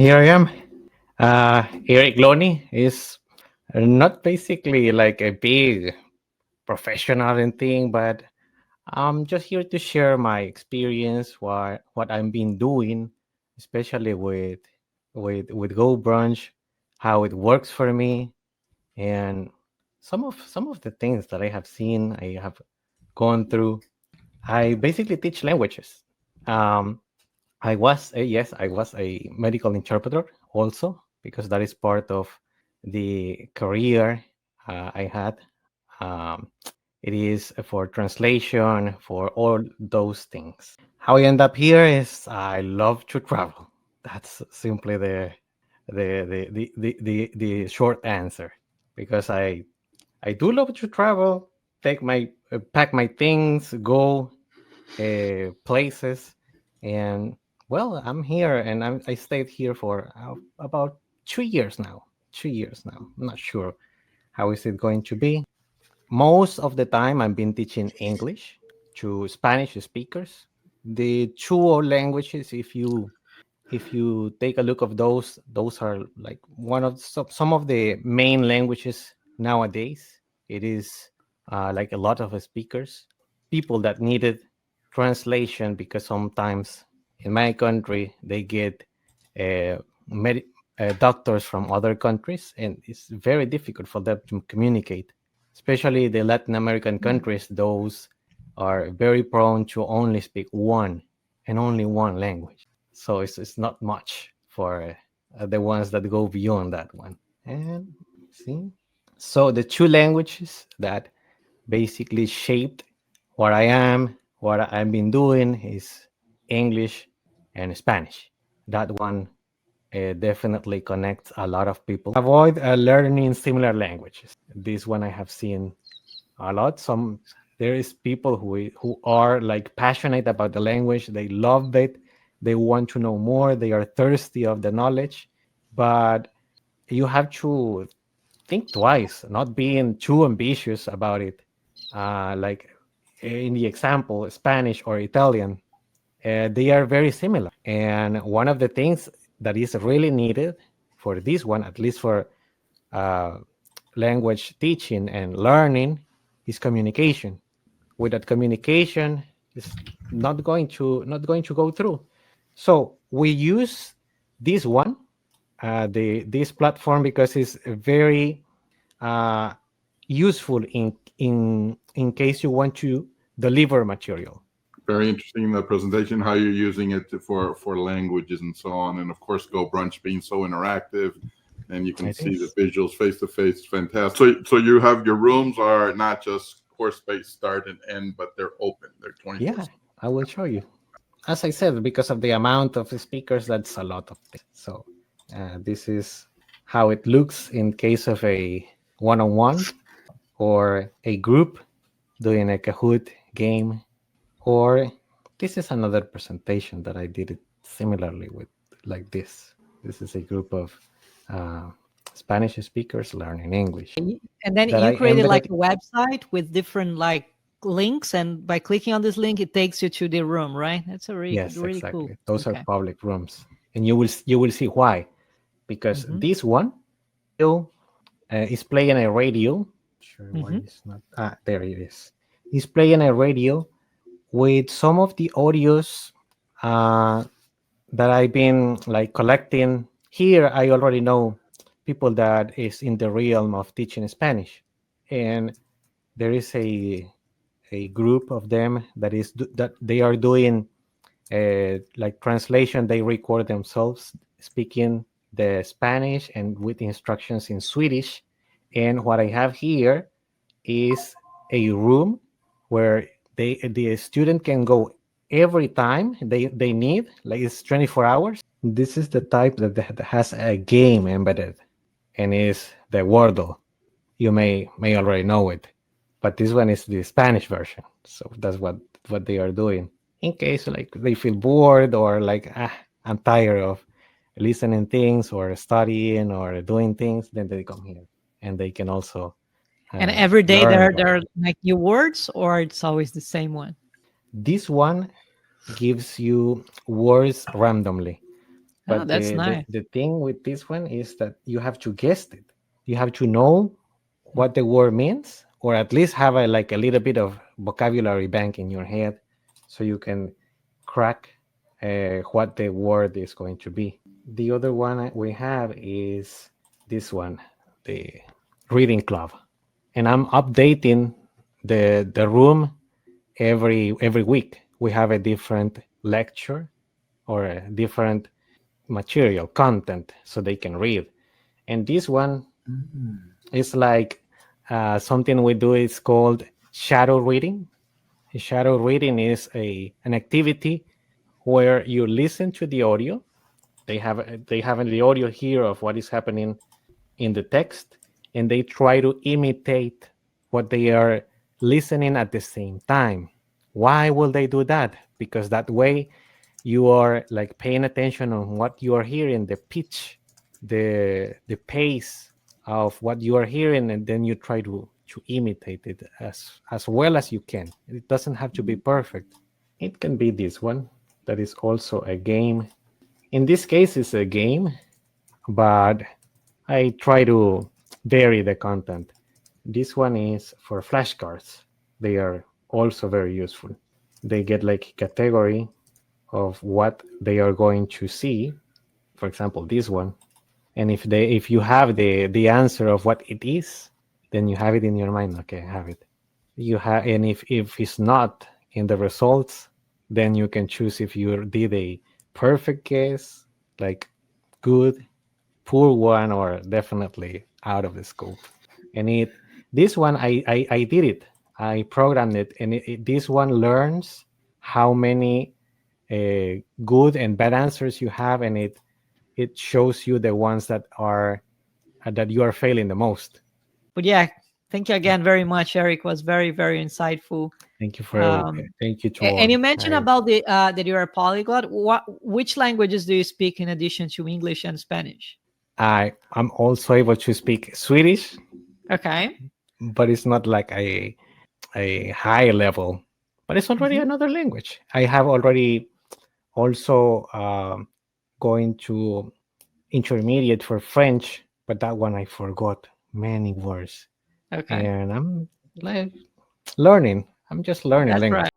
here I am. Erick Lony is not basically like a big professional and thing, but I'm just here to share my experience, what I've been doing, especially with GoBrunch, how it works for me, and some of the things that I have seen, I have gone through. I basically teach languages. Um, I was a medical interpreter also because that is part of the career I had. Um, it is for translation, for all those things. How I end up here is I love to travel. That's simply the short answer because I do love to travel, take my pack my things, go places, and well, I'm here, and I stayed here for about 2 years now. 2 years now. I'm not sure how is it going to be. Most of the time, I've been teaching English to Spanish speakers. The two languages, if you take a look of those are like one of some of the main languages nowadays. It is like a lot of speakers, people that needed translation because sometimes in my country they get uh, med- doctors from other countries, and it's very difficult for them to communicate, especially the Latin American countries. Those are very prone to only speak one and only one language, so it's not much for the ones that go beyond that one. And see, so the two languages that basically shaped what I am, what I've been doing is English and Spanish. That one definitely connects a lot of people. Avoid learning similar languages. This one I have seen a lot. There is people who are like passionate about the language. They love it. They want to know more. They are thirsty of the knowledge, but you have to think twice, not being too ambitious about it. Like in the example, Spanish or Italian, they are very similar. And one of the things that is really needed for this one, at least for uh, language teaching and learning, is communication. Without communication, it's not going to go through. So we use this one, this platform, because it's very uh, useful in case you want to deliver material. Very interesting, the presentation, how you're using it for languages and so on, and of course GoBrunch being so interactive, and you can It see the is. visuals face to face. Fantastic. So you have your rooms are not just course space start and end, but they're open. They're 24. Yeah, I will show you. As I said, because of the amount of speakers, that's a lot of things. So this is how it looks in case of a one-on-one or a group doing a Kahoot game. Or this is another presentation that I did it similarly with, like this. This is a group of uh, Spanish speakers learning English And then that you I created like embedded. a website with different like links, and by clicking on this link, it takes you to the room, right? That's a really Yes, really cool. exactly. Those are Okay. public rooms, and you will see why. Because Hmm. this one still is playing a radio. Sure, why Hmm. is not? Ah, there it is. He's playing a radio with some of the audios uh, that I've been like collecting. Here, I already know people that is in the realm of teaching Spanish, and there is a group of them that they are doing like translation. They record themselves speaking the Spanish and with instructions in Swedish. And what I have here is a room where the student can go every time they need, like it's 24 hours. This is the type that has a game embedded, and is the Wordle. You may already know it, but this one is the Spanish version. So that's what they are doing. In case like they feel bored, or like I'm tired of listening things or studying or doing things, then they come here and they can also And every day learn there about are it. like new words, or it's always the same one. This one gives you words randomly. Oh, But that's nice. the thing with this one is that you have to guess it. You have to know what the word means, or at least have a like a little bit of vocabulary bank in your head, so you can crack what the word is going to be. The other one we have is this one, the reading club, and I'm updating the room every week. We have a different lecture or a different material content so they can read. And this one is like something we do is called shadow reading. Shadow reading is an activity where you listen to the audio. They have the audio here of what is happening in the text, and they try to imitate what they are listening at the same time. Why will they do that? Because that way you are like paying attention on what you are hearing, the pitch, the pace of what you are hearing, and then you try to imitate it as well as you can. It doesn't have to be perfect. It can be this one that is also a game. In this case, it's a game, but I try to vary the content. This one is for flashcards. They are also very useful. They get like category of what they are going to see. For example, this one. And if you have the answer of what it is, then you have it in your mind. Okay, I have it. You have, and if it's not in the results, then you can choose if you did a perfect guess, like good, poor one, or definitely out of the scope. And this one I did it. I programmed it, and this one learns how many good and bad answers you have, and it shows you the ones that you are failing the most. But yeah, thank you again very much, Eric. Was very, very insightful. Thank you for thank you to all. And you mentioned about the that you're a polyglot. Which languages do you speak in addition to English and Spanish? I'm also able to speak Swedish. Okay. But it's not like a high level. But it's already another language. I have already also going to intermediate for French, but that one I forgot many words. Okay. And I'm like learning. I'm just learning That's language. right.